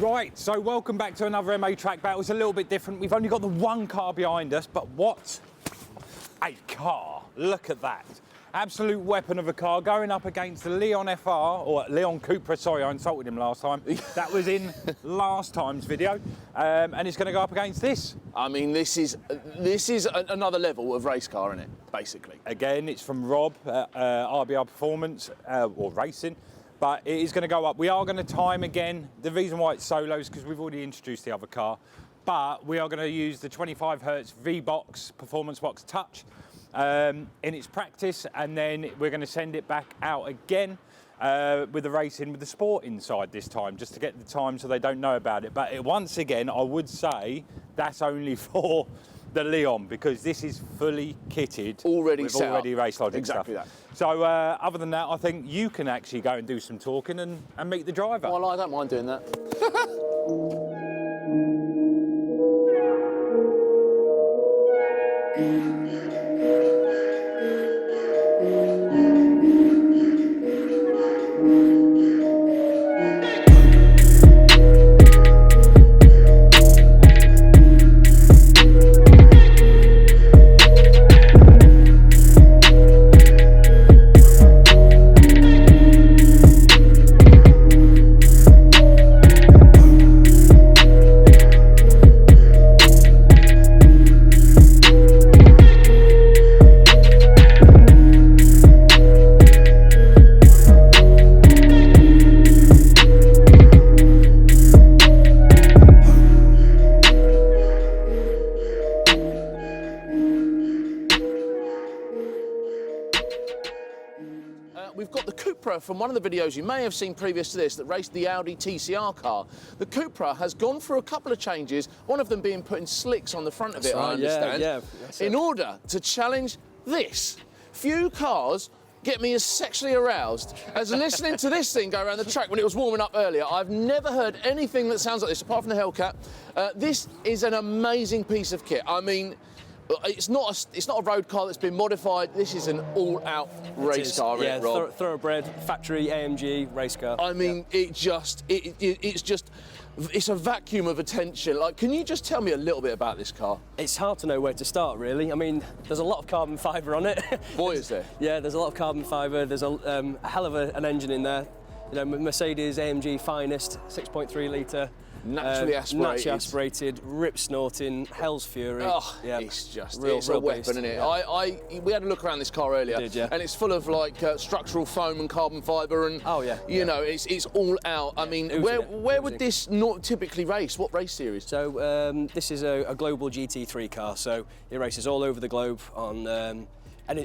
Right, so welcome back to another MA track battle. It's a little bit different. We've only got the one car behind us, but what a car. Look at that. Absolute weapon of a car going up against the Leon FR, or Leon Cupra, sorry, I insulted him last time. That was in last time's video. And it's going to go up against this. I mean, this is another level of race car, isn't it, basically? Again, it's from Rob, RBR Performance, or Racing. But it is going to go up. We are going to time again. The reason why it's solo is because we've already introduced the other car. But we are going to use the 25 Hertz V-Box, Performance Box Touch, in its practice. And then we're going to send it back out again with the racing, with the sport inside this time, just to get the time so they don't know about it. But once again, I would say that's only for the Leon, because this is fully kitted, already with set already up. Racelogic Exactly stuff. that. So other than that, I think you can actually go and do some talking and meet the driver. Well, I don't mind doing that. We've got the Cupra from one of the videos you may have seen previous to this that raced the Audi TCR car. The Cupra has gone through a couple of changes, one of them being putting slicks on the front of it, I understand, in order to challenge this. Few cars get me as sexually aroused as listening to this thing go around the track when it was warming up earlier. I've never heard anything that sounds like this, apart from the Hellcat. This is an amazing piece of kit. I mean, it's not a road car that's been modified. This is an all-out race car, isn't it, Rob? Thoroughbred, factory AMG race car. I mean, it's a vacuum of attention. Like, can you just tell me a little bit about this car? It's hard to know where to start, really. I mean, there's a lot of carbon fibre on it. Boy, is there. Yeah, there's a lot of carbon fibre. There's a hell of an engine in there. You know, Mercedes AMG finest, 6.3 litre. Naturally aspirated, rip snorting, hell's fury. Oh, yeah. it's real a weapon, beast. isn't it? We had a look around this car earlier, and it's full of like structural foam and carbon fibre, and you know, it's all out. I mean, where would this not typically race? What race series? So this is a global GT3 car, so it races all over the globe on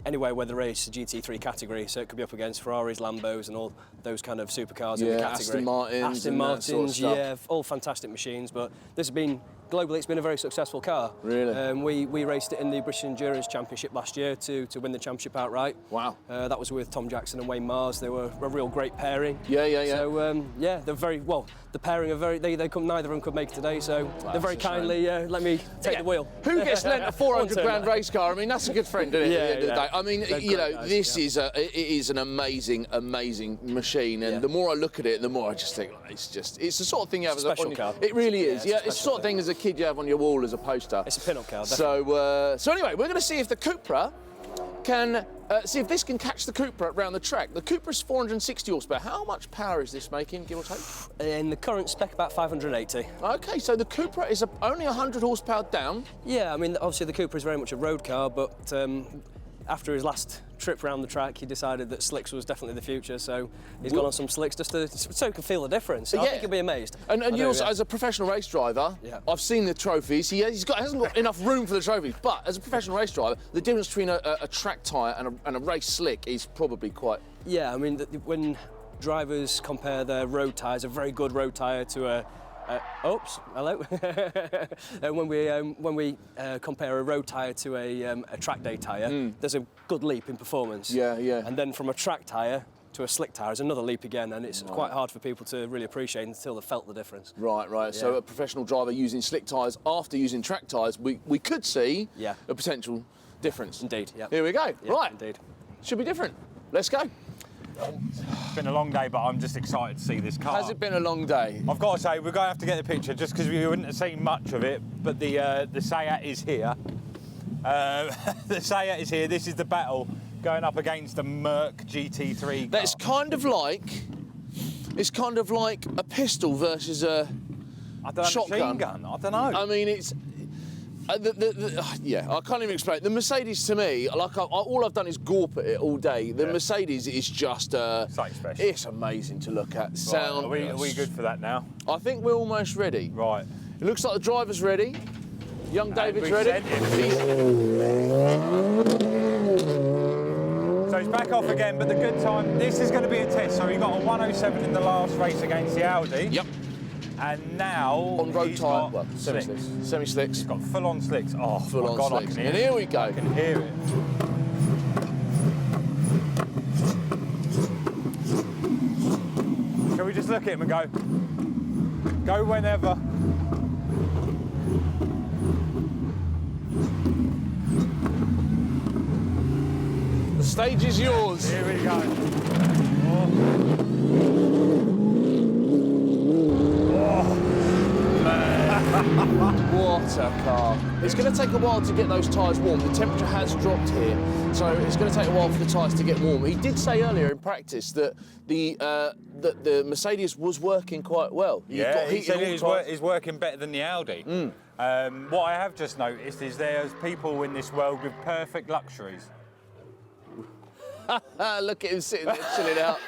anywhere where they race the GT3 category, so it could be up against Ferraris, Lambos and all those kind of supercars in the category. Aston Martins, yeah, all fantastic machines, but this has been, globally, it's been a very successful car. Really? We raced it in the British Endurance Championship last year to win the championship outright. Wow. That was with Tom Jackson and Wayne Mars. They were a real great pairing. Yeah. So, yeah, they're very, well, the pairing are very, neither of them could make it today, so they very kindly let me take the wheel. Who gets lent a 400 grand race car? I mean, that's a good friend, isn't it, at the end of the day? I mean, you know, this is it is an amazing machine, and the more I look at it, the more I just think, it's the sort of thing you have as a special car. It really is. Yeah, it's the sort of thing as a kid you have on your wall as a poster. It's a pin-up car. So anyway, we're going to see if the Cupra can see if this can catch the Cupra around the track. The Cupra's 460 horsepower. How much power is this making, give or take? In the current spec, about 580. Okay, so the Cupra is only 100 horsepower down. Yeah, I mean, obviously the Cupra is very much a road car, but after his last trip around the track, he decided that slicks was definitely the future, so he's gone on some slicks just so he can feel the difference. I think you'll be amazed. And you also, as a professional race driver, I've seen the trophies. He hasn't got enough room for the trophies, but as a professional race driver, the difference between a track tyre and a race slick is probably quite... Yeah, I mean, when drivers compare their road tyres, a very good road tyre to a oops, hello. When we compare a road tyre to a track day tyre, there's a good leap in performance. Yeah. And then from a track tyre to a slick tyre is another leap again, and it's quite hard for people to really appreciate until they've felt the difference. Right. Yeah. So a professional driver using slick tyres after using track tyres, we could see a potential difference. Indeed. Yeah. Here we go. Yeah, right. Indeed. Should be different. Let's go. It's been a long day, but I'm just excited to see this car. Has it been a long day? I've got to say, we're going to have to get the picture just because we wouldn't have seen much of it, but the Seat is here. The Seat is here. This is the battle going up against the Merc GT3 car. That's kind of like, it's kind of like a pistol versus a shotgun. Machine gun. I don't know. I mean, it's, yeah, I can't even explain it. The Mercedes to me, like all I've done is gorp at it all day. The Mercedes is just, Something special. It's amazing to look at. Sound. Right, are we good for that now? I think we're almost ready. Right. It looks like the driver's ready. Young David's we ready. sent So he's back off again, but the good time, this is going to be a test. So he got a 107 in the last race against the Audi. Yep. And now On road he's tyre, got well, slicks. semi-slicks. He's got full-on slicks. Oh, Full-on my God, slicks. I can hear And it. here we go. I can hear it. Can we just look at him and go? Go whenever. The stage is yours. Here we go. What a car. It's going to take a while to get those tyres warm. The temperature has dropped here, so it's going to take a while for the tyres to get warm. He did say earlier in practice that the Mercedes was working quite well. Yeah, he said it's working better than the Audi. What I have just noticed is there's people in this world with perfect luxuries. Look at him sitting there chilling out.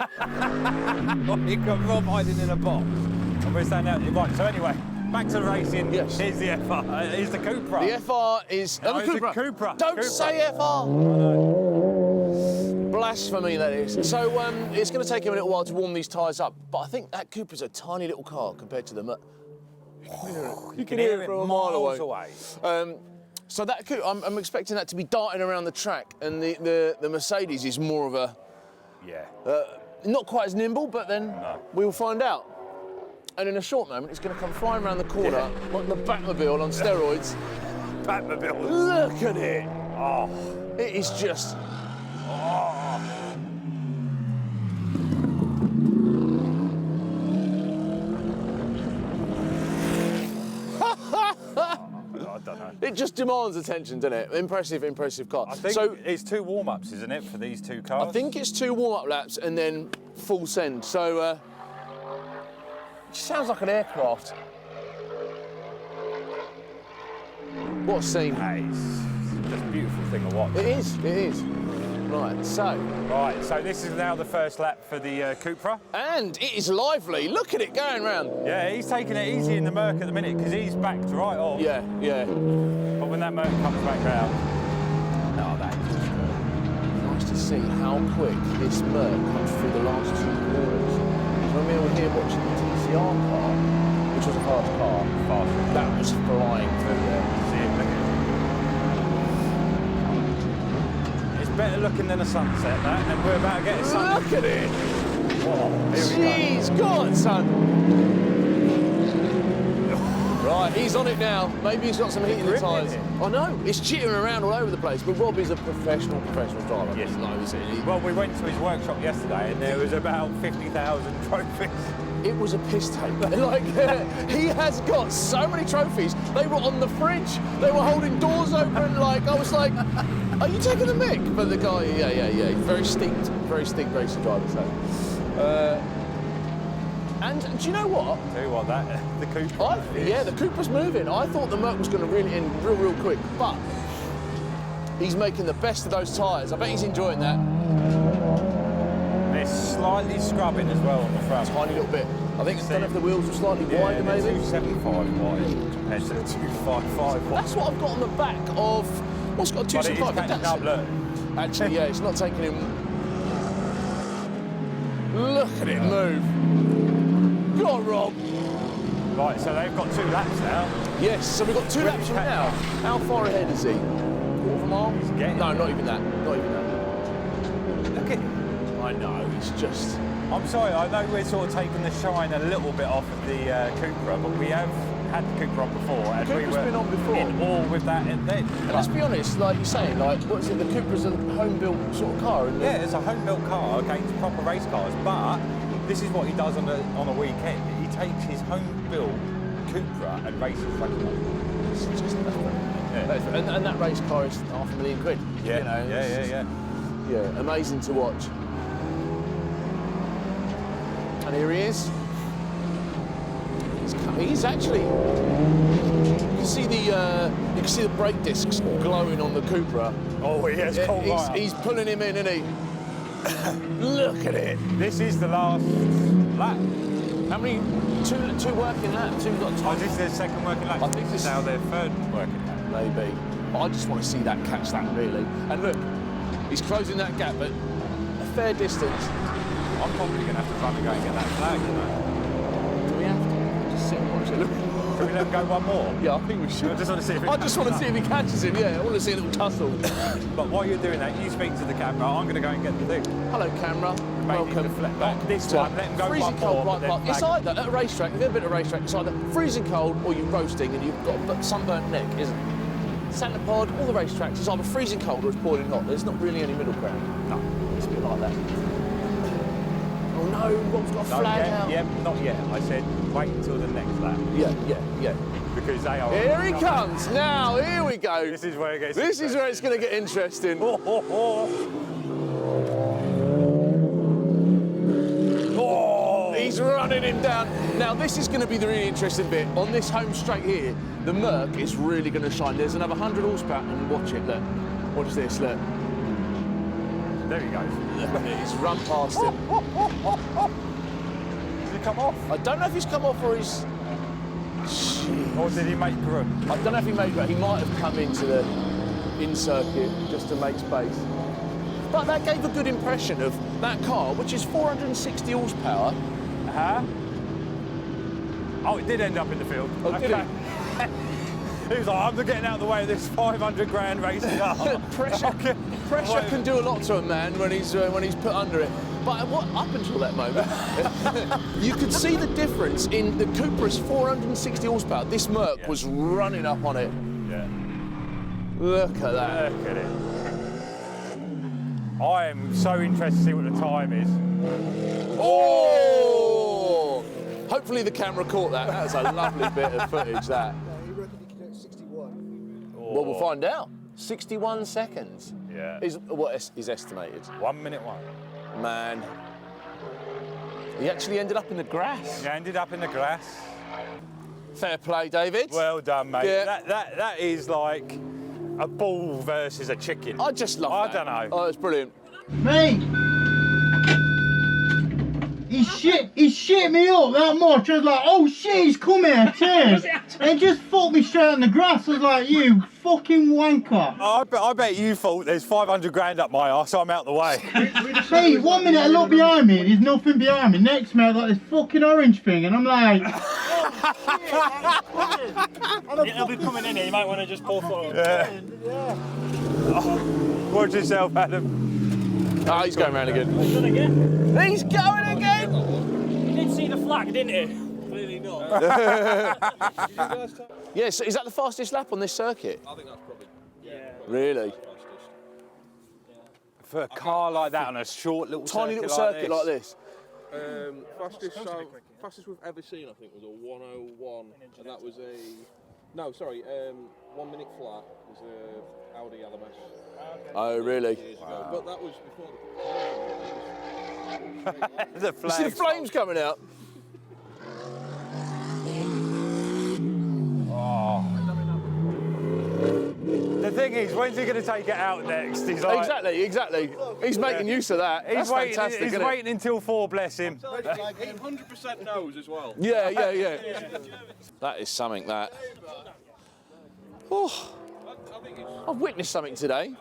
You've got Rob hiding in a box. And we're standing out. Right, so anyway, back to the racing. Yes. Here's the FR. Here's the Cupra. The FR is... No, the it's Cupra. a Cupra. Don't Cupra. say FR. Blasphemy, that is. So it's going to take him a little while to warm these tyres up, but I think that Cupra's a tiny little car compared to the... You can hear it from a miles mile away. So that I'm expecting that to be darting around the track, and the Mercedes is more of a... Yeah. Not quite as nimble, but then we'll find out. And in a short moment, it's going to come flying around the corner like the Batmobile on steroids. Batmobile. Look at it. Oh. It is just... Oh. I don't know. It just demands attention, doesn't it? Impressive, impressive car. I think so, it's 2 warm-ups, isn't it, for these 2 cars? I think it's 2 warm-up laps and then full send. So, it sounds like an aircraft. What a scene. Hey, it's just a beautiful thing to watch. It is, it is. Right, so. Right, so this is now the first lap for the Cupra. And it is lively. Look at it going round. Yeah, he's taking it easy in the Merc at the minute because he's backed right off. Yeah, yeah. But when that Merc comes back out, no, that is just Nice to see how quick this Merc comes through the last 2 corners. So when we were here watching the TCR car, which was a fast car, that was flying through there. See it, look at it. It's better looking than a sunset, that, and we're about to get a sunset. Look at it! Oh, here Jeez, go on, son. Right, he's on it now. Maybe he's got some heat in the gripping tyres. it. I know, it's jittering around all over the place, but Rob is a professional driver. Yes. He knows it. Well, we went to his workshop yesterday and there was about 50,000 trophies. It was a piss take. Like, he has got so many trophies. They were on the fridge. They were holding doors open. Like, I was like, are you taking the mick? But the guy, yeah. Very steeped racing driver, so. And do you know what? Tell you what, the Cupra. Yeah, the Cupra's moving. I thought the Merc was going to reel it in real quick, but he's making the best of those tyres. I bet he's enjoying that. They're slightly scrubbing as well on the front. Tiny little bit. I think, I don't know if the wheels were slightly wider, maybe. 275 wide compared to the 255 wide. That's what I've got on the back of, what's got a 275? But it is catching up, look. Actually, yeah, it's not taking him. Look at it move. Go on, Rob. Right, so they've got 2 laps now. Yes, so we've got 2 laps from now. How far ahead is he? Quarter of a mile? He's getting No, it. not even that. Not even that. Look at him. I know, it's just... I'm sorry, I know we're sort of taking the shine a little bit off of the Cupra, but we have had the Cupra on before, and we Cupra's were been on before. in awe with that. And then, And let's be honest, like you're saying, like, what is it, the Cupra's a home-built sort of car, isn't it? yeah, it's a home-built car against proper race cars, but this is what he does on a weekend. He takes his home-built Cupra and races like It's just and that race car is £500,000. yeah, You know, yeah. Amazing to watch. And here he is. He's actually. You can see the brake discs glowing on the Cupra. Oh, he has cold right He's pulling him in, isn't he? Look at it. This is the last lap. How many? Two working laps. Two got Oh, time. this is their second working lap. I think this is now their third working lap. Maybe. But I just want to see that catch that really. And look, he's closing that gap at a fair distance. I'm probably going to have to run and go and get that flag, you know. Do we have to? Just sit and watch it. Look. Can we let him go one more? Yeah, I think we should. I just want to see if he catches him, yeah. I want to see a little tussle. But while you're doing that, you speak to the camera. I'm going to go and get the thing. Hello, camera. Welcome back. This time, let him go freezing one cold, more. right, but it's either at a racetrack, if you've ever been at a racetrack, it's either freezing cold or you're roasting and you've got a sunburnt neck, isn't it? Santa Pod, all the racetracks, it's either freezing cold or it's boiling hot. There's not really any middle ground. No. It's a bit like that. Oh no, Rob's got a flag out. Yeah, not yet. I said wait until the next lap. Yeah. Because they are. Here he comes. Now, here we go. This is where it gets. This is where it's going to get interesting. Oh. He's running him down. Now, this is going to be the really interesting bit. On this home straight here, the Merc is really going to shine. There's another 100 horsepower, and watch it, look. Watch this, look. There he goes. He's run past him. Did he come off? I don't know if he's come off or he's... Or did he make room? I don't know if he made, but he might have come into the in-circuit just to make space. But that gave a good impression of that car, which is 460 horsepower. Oh, it did end up in the field. Oh, did it? He was like, I'm getting out of the way of this 500 grand race car. Pressure can do a lot to a man when he's put under it. But up until that moment, you could see the difference in the Cupra's 460 horsepower. This Merc was running up on it. Yeah. Look at that. Look at it. I am so interested to see what the time is. Oh! Hopefully the camera caught that. That was a lovely bit of footage, that. He reckoned he could do 61. Well, we'll find out. 61 seconds. Yeah. Is what is estimated. 1 minute one. Man. He actually ended up in the grass. He ended up in the grass. Fair play, David. Well done, mate. Yeah. That is like a bull versus a chicken. I just love I that. don't know. Oh, it's brilliant. Mate! He shit me up that much. I was like, oh shit, he's coming, I turned. And he just fucked me straight on the grass. I was like, you fucking wanker. I bet you thought there's 500 grand up my arse, so I'm out the way. Mate, 1 minute I look behind me, there's nothing behind me. Next minute I got this fucking orange thing and I'm like... It'll be coming in here, you might want to just pull forward. Yeah. Oh, watch yourself, Adam. Oh, he's going round again. He's done again. He's going again! You did see the flag, didn't you? Clearly not. Yeah, so is that the fastest lap on this circuit? I think that's probably Really? fastest. For a car like that on a short little Tiny little circuit like this. Fastest we've ever seen, I think, was a 101, and that was a 1 minute flat was a Audi LMS. Oh, really? Years ago. But that was before the The You flags. see the flames coming out? The thing is, when's he going to take it out next? He's like, Exactly. He's making use of that. That's fantastic, He's isn't waiting until 4, bless him. 100% knows as well. it? Yeah. That is something, that. Oh, I've witnessed something today.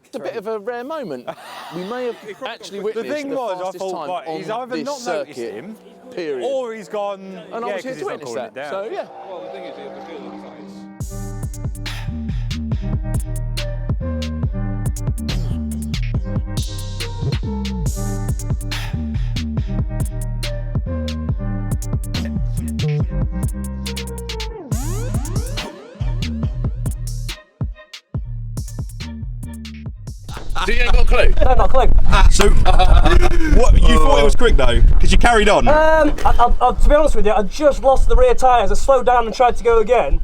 It's a bit of a rare moment. We may have actually The witnessed thing was, I fastest thought, time right, he's on either this not noticed circuit, him, period. or he's gone, And I yeah, was here because to he's not witness calling that. it down. So, yeah. Well, the thing is, the feeling is that So you ain't got a clue? No, not a clue. So, what you thought it was quick though, because you carried on. To be honest with you, I just lost the rear tyres. I slowed down and tried to go again.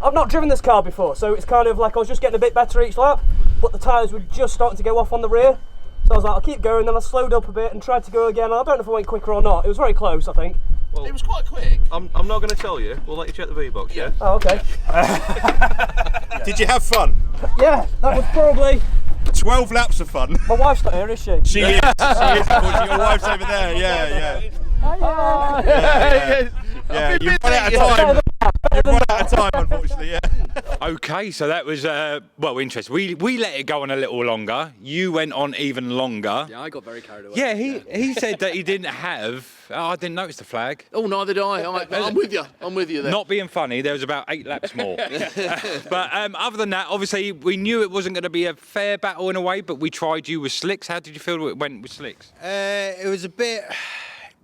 I've not driven this car before, so it's kind of like I was just getting a bit better each lap, but the tyres were just starting to go off on the rear. So I was like, I'll keep going, then I slowed up a bit and tried to go again. I don't know if I went quicker or not. It was very close, I think. Well, it was quite quick. I'm not going to tell you. We'll let you check the V-box, yeah? Oh, okay. Did you have fun? Yeah, that was probably... 12 laps of fun. My wife's not here, is she? She is. Unfortunately, your wife's over there. Yeah. Yeah, you run out of time. You run out of time, unfortunately, yeah. Okay, so that was, well, interesting. We let it go on a little longer. You went on even longer. Yeah, I got very carried away. Yeah, he said that he didn't have... Oh, I didn't notice the flag. Oh, neither did I. I'm with you. I'm with you there. Not being funny, there was about 8 laps more. But other than that, obviously, we knew it wasn't going to be a fair battle in a way, but we tried you with slicks. How did you feel it went with slicks? It was a bit...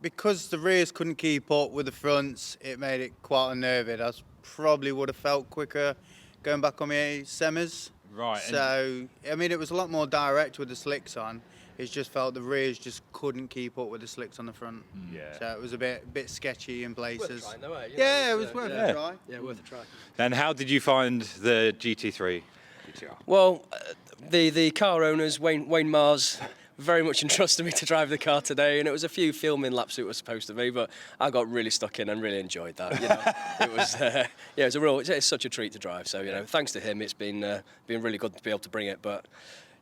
Because the rears couldn't keep up with the fronts, it made it quite unnerving. I probably would have felt quicker going back on my semis. Right. So, I mean, it was a lot more direct with the slicks on. It just felt the rears just couldn't keep up with the slicks on the front. Yeah. So it was a bit sketchy in places. Worth trying, though, yeah, it was worth a try. Yeah, worth a try. And how did you find the GT3 GTR? Well, the car owners, Wayne Mars, very much entrusted me to drive the car today, and it was a few filming laps it was supposed to be, but I got really stuck in and really enjoyed that. You know, it was yeah, it's such a treat to drive. So thanks to him, it's been really good to be able to bring it. But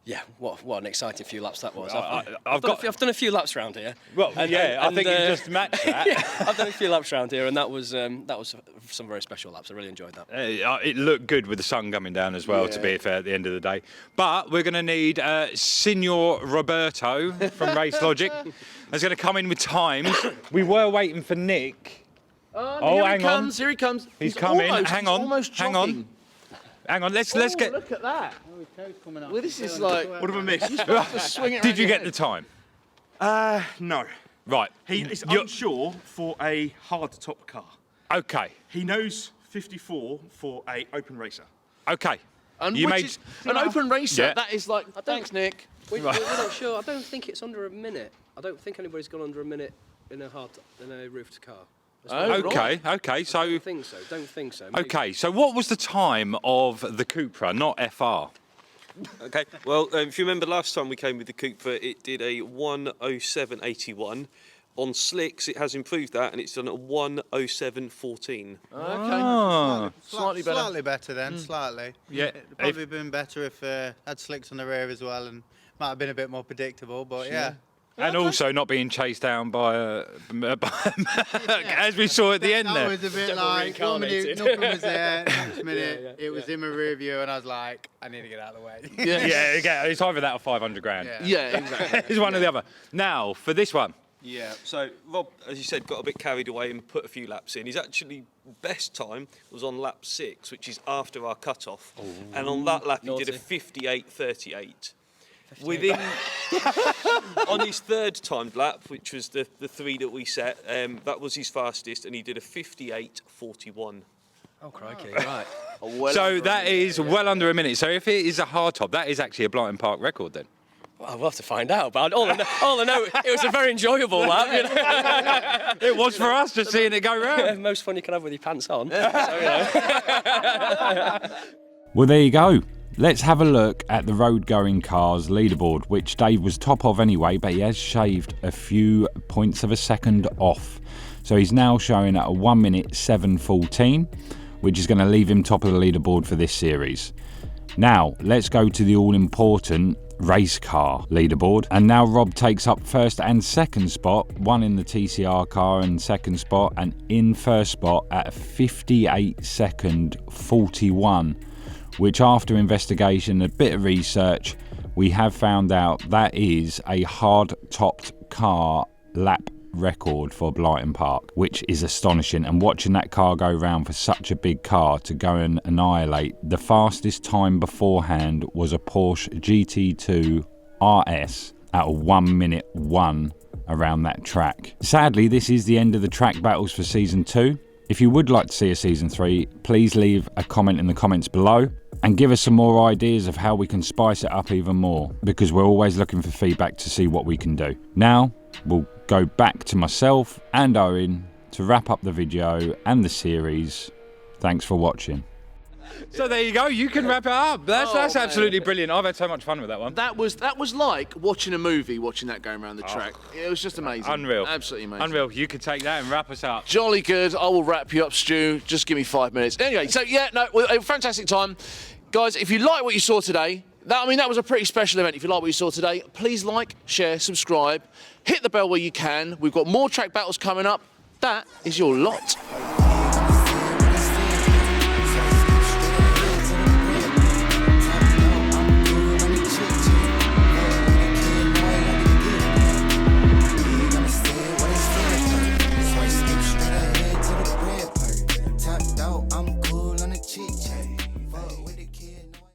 yeah, what an exciting few laps that was. I've done a few laps around here. Well, I think you just matched that. Yeah, I've done a few laps around here, and that was some very special laps. I really enjoyed that. It looked good with the sun coming down as well, to be fair, at the end of the day. But we're going to need Signor Roberto from Racelogic. Is going to come in with times. We were waiting for Nick. Hang on. Here he comes. He's coming. Hang on. Almost hang on. Hang on. Let's get. Look at that. Coming up. Well, this is like. What have I missed? Swing it Did you get around the time? No. Right. He is unsure for a hard top car. Okay. He knows 54 for a open racer. Okay. And You which made- is an open racer. Yeah. That is like. Thanks, Nick. We're not sure. I don't think it's under a minute. I don't think anybody's gone under a minute in a roofed car. Okay. So. Don't think so. Maybe. Okay. So what was the time of the Cupra, not FR? Okay, well, if you remember last time we came with the Cupra, it did a 1:07.81. On slicks, it has improved that, and it's done a 1:07.14. Okay. Slightly better. Slightly better then, slightly. Yeah. It'd probably been better if had slicks on the rear as well, and might have been a bit more predictable, but yeah. And also not being chased down by as we saw at the end that there. was a bit like 1 minute, nothing was there. Next minute, it was in my rear view, and I was like, I need to get out of the way. Yeah, it's either that or 500 grand. Yeah, exactly. It's one or the other. Now, for this one. Yeah, so Rob, as you said, got a bit carried away and put a few laps in. His actually best time was on lap 6, which is after our cut-off. And on that lap, he did a 58.38. Within on his third timed lap, which was the 3 that we set, that was his fastest, and he did a 58.41. Oh crikey! Right. So that is well under a minute. So if it is a hard top, that is actually a Blyton Park record then. Well, we'll have to find out. But all I know, it was a very enjoyable lap. You know? It was for us just seeing it go round. Most fun you can have with your pants on. Well, there you go. Let's have a look at the road-going cars leaderboard, which Dave was top of anyway, but he has shaved a few points of a second off. So he's now showing at a 1:07.14, which is going to leave him top of the leaderboard for this series. Now, let's go to the all-important race car leaderboard. And now Rob takes up first and second spot, one in the TCR car and second spot, and in first spot at a 58.41. Which after investigation and a bit of research, we have found out that is a hard-topped car lap record for Blyton Park, which is astonishing. And watching that car go round for such a big car to go and annihilate, the fastest time beforehand was a Porsche GT2 RS at a 1:01 around that track. Sadly, this is the end of the track battles for Season 2. If you would like to see a Season 3, please leave a comment in the comments below. and give us some more ideas of how we can spice it up even more, because we're always looking for feedback to see what we can do. Now, we'll go back to myself and Owen to wrap up the video and the series. Thanks for watching. So there you go, you can wrap it up. That's absolutely brilliant. I've had so much fun with that one. That was like watching a movie, watching that going around the track. It was just amazing. Unreal. Absolutely amazing. Unreal. You could take that and wrap us up. Jolly good. I will wrap you up, Stu. Just give me 5 minutes. Anyway, so yeah, no, a fantastic time. Guys, if you like what you saw today, that was a pretty special event. If you like what you saw today, please like, share, subscribe, hit the bell where you can. We've got more track battles coming up. That is your lot.